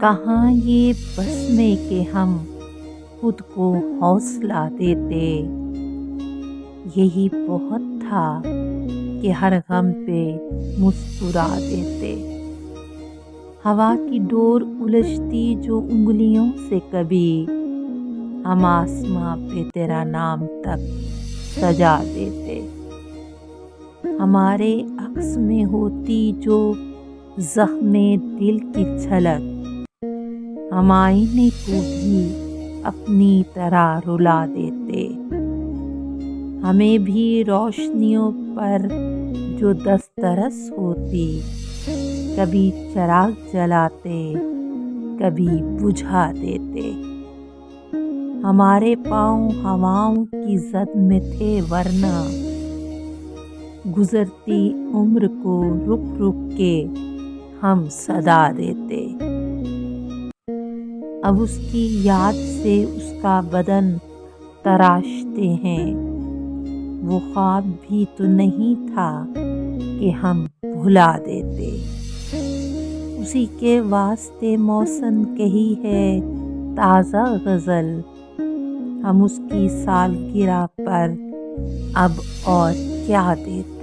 کہاں یہ بس میں کہ ہم خود کو حوصلہ دیتے، یہی بہت تھا کہ ہر غم پہ مسکرا دیتے۔ ہوا کی ڈور الجھتی جو انگلیوں سے کبھی، ہم آسماں پہ تیرا نام تک سجا دیتے۔ ہمارے عکس میں ہوتی جو زخم دل کی جھلک، ہم آئینے کو بھی اپنی طرح رلا دیتے۔ ہمیں بھی روشنیوں پر جو دسترس ہوتی، کبھی چراغ جلاتے کبھی بجھا دیتے۔ ہمارے پاؤں ہواؤں کی زد میں تھے ورنہ گزرتی عمر کو رک رک کے ہم صدا دیتے۔ اب اس کی یاد سے اس کا بدن تراشتے ہیں، وہ خواب بھی تو نہیں تھا کہ ہم بھلا دیتے۔ اسی کے واسطے موسم کہی ہے تازہ غزل، ہم اس کی سالگرہ پر اب اور کیا دیتے۔